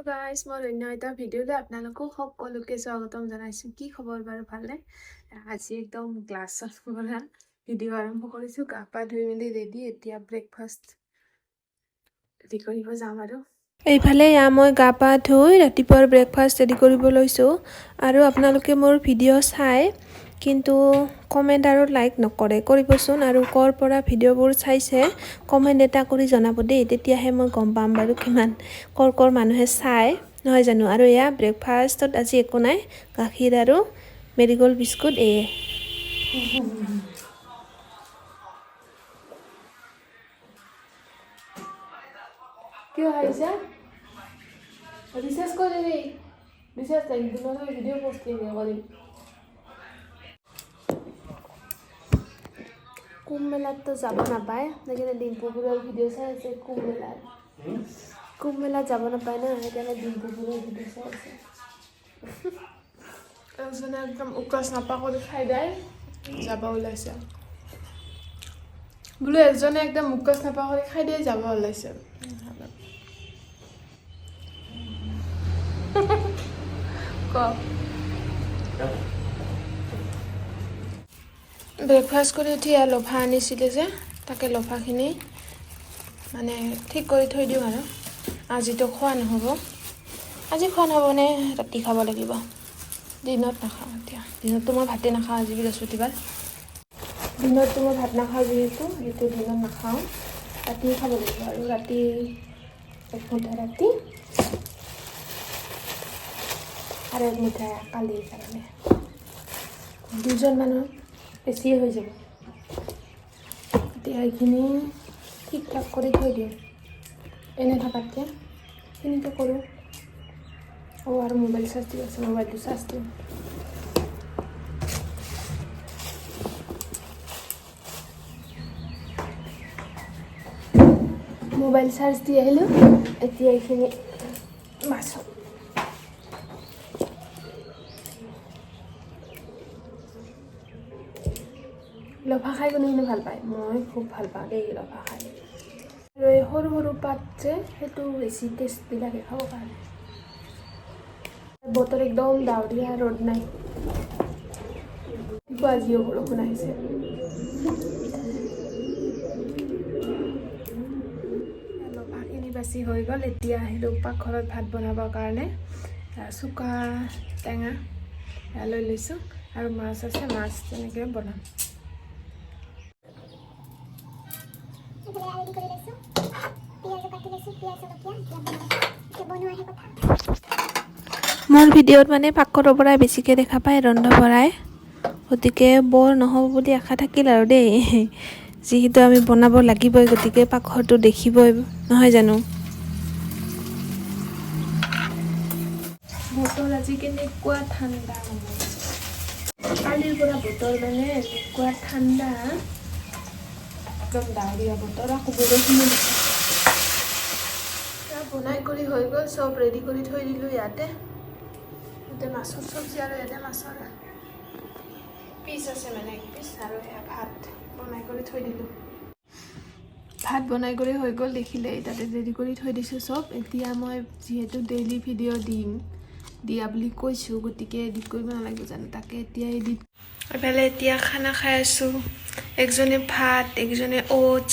Hello guys, মই অন্য এটা ভিডিঅ'লৈ আপোনালোকক সকলোকে স্বাগতম জনাইছো। কি খবৰ বাৰু ভালনে? আজি একদম ক্লাছত পৰা ভিডিঅ' আৰম্ভ কৰিছো। গা পা ধুই মেলি ৰেডি, এতিয়া ব্ৰেকফাষ্ট ৰেডি কৰিব যাম আৰু এইফালে মই গা পা ধুই ৰাতিপুৱাৰ ব্ৰেকফাষ্ট ৰেডি কৰিব লৈছো আৰু আপোনালোকে মোৰ ভিডিঅ' চাই কিন্তু কমেন্ট আৰু লাইক নকৰে, কৰিবচোন আৰু কৰ পৰা ভিডিঅ'বোৰ চাইছে কমেন্ট এটা কৰি জনাব দেই, তেতিয়াহে মই গম পাম বাৰু কিমান কৰ মানুহে চাই নহয় জানো। আৰু এয়া ব্ৰেকফাষ্টত আজি একো নাই, গাখীৰ আৰু মেৰিগোল্ড বিস্কুট। কি হৈছে ৰিচাৰ্জ কৰি দেই, ৰিচাৰ্জ লাগিব নহয়, ভিডিঅ' পোষ্ট কৰিম। কুম্ভ মেলাতো যাব নাপায়, সেইকাৰণে ডিম্পুবোৰৰ ভিডিঅ' চাই আছে। কুম্ভ মেলাত যাব নাপায় না, সেইকাৰণে ডিম্পুবোৰৰ ভিডিঅ' চাই আছে। এজনে একদম উকাচ নাপা কৰি খাই যায় যাব ওলাইছে বোলো, এজনে একদম উকাচ নাপা কৰি খাই দিয়ে যাব ওলাইছে। ব্ৰেকফাষ্ট কৰি উঠি লফা আনিছিলে যে, তাকে লফাখিনি মানে ঠিক কৰি থৈ দিওঁ আৰু আজিতো খোৱা নহ'ব। আজি খোৱা নহ'বনে ৰাতি খাব লাগিব, দিনত নাখাওঁ। এতিয়া দিনততো মই ভাতে নাখাওঁ, আজি বৃহস্পতিবাৰ। দিনততো মই ভাত নাখাওঁ যিহেতু দিনত নাখাওঁ, ৰাতি খাব লাগিব। আৰু ৰাতি এক মুঠা ৰাতি আৰু এক মুঠা কালিৰ কাৰণে, দুজন মানুহ বেছিয়ে হৈ যাব। এতিয়া এইখিনি ঠিক ঠাক কৰি থৈ দিওঁ, এনে থকাতকৈ সেইখিনিকে কৰোঁ। আৰু মোবাইল চাৰ্জ দি আছে, মোবাইলটো চাৰ্জ দিওঁ। মোবাইল চাৰ্জ দি আহিলোঁ, এতিয়া এইখিনি মাছক লফা খাই কোনে ভাল পায়? মই খুব ভাল পাওঁ দেই লফা খাই। আৰু এই সৰু সৰু পাত যে, সেইটো বেছি টেষ্টি লাগে খাব কাৰণে। বতৰ একদম ডাৱৰীয়া, ৰ'দ নাই। আজিও বৰষুণ আহিছে। লফাখিনি বাছি হৈ গ'ল, এতিয়া আহিলোঁ পাকঘৰত ভাত বনাবৰ কাৰণে। চুকা টেঙা লৈ লৈছোঁ আৰু মাছ আছে, মাছ তেনেকৈ বনাম। মোৰ ভিডিঅ'ত মানে পাকঘৰৰ পৰাই বেছিকৈ দেখা পায়, ৰন্ধা বঢ়াই, গতিকে বৰ নহ'ব বুলি আশা থাকিল আৰু দেই। যিহেতু আমি বনাব লাগিবই, গতিকে পাকঘৰটো দেখিবই নহয় জানো। বতৰ আজি কেনেকুৱা ঠাণ্ডা, কালিৰ পৰা বতৰ মানে এনেকুৱা ঠাণ্ডা, একদম ডাৱৰীয়া বতৰ, আকৌ বৰষুণো দিছে। বনাই কৰি হৈ গ'ল, চব ৰেডি কৰি থৈ দিলোঁ ইয়াতে মাছৰ চব্জি আৰু ইয়াতে মাছৰ পিচ আছে, মানে এক পিচ, আৰু সেয়া ভাত বনাই কৰি থৈ দিলোঁ। ভাত বনাই কৰি হৈ গ'ল, দেখিলে তাতে ৰেডি কৰি থৈ দিছোঁ চব। এতিয়া মই যিহেতু ডেইলি ভিডিঅ' দিয়া বুলি কৈছোঁ, গতিকে এডিট কৰিব নালাগিব জানো, তাকে এতিয়া এডিট। এইফালে এতিয়া খানা খাই আছোঁ, একজনে ভাত, একজনে অ'টছ,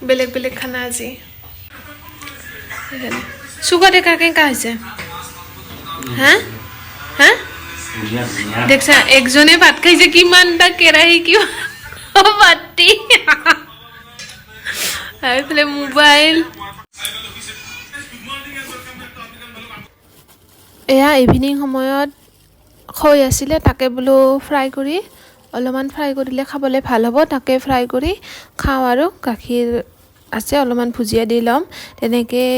বেলেগ বেলেগ খানা আজি। চুকা টেঙা কেনেকা হৈছে? হা হা দেখছা, একজনে ভাত খাইছে, কিমানটা কেৰাহী, কিমান বাতি, আৰু এইফালে মোবাইল। এয়া ইভিনিং সময়ত খৈ আছিলে, তাকে বোলো অলপমান ফ্ৰাই কৰিলে খাবলৈ ভাল হ'ব, তাকে ফ্ৰাই কৰি খাওঁ। আৰু গাখীৰ আছে, অলপমান ভুজিয়া দি ল'ম, তেনেকৈ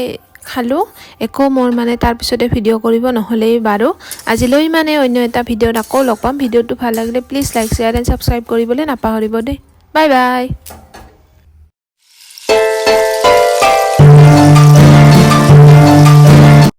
খালোঁ। একো মোৰ মানে তাৰপিছতে ভিডিঅ' কৰিব নহ'লেই বাৰু। আজিলৈ মানে অন্য এটা ভিডিঅ'ত আকৌ লগ পাম। ভিডিঅ'টো ভাল লাগিলে please like, share and subscribe কৰিবলৈ নাপাহৰিব দেই। Bye bye.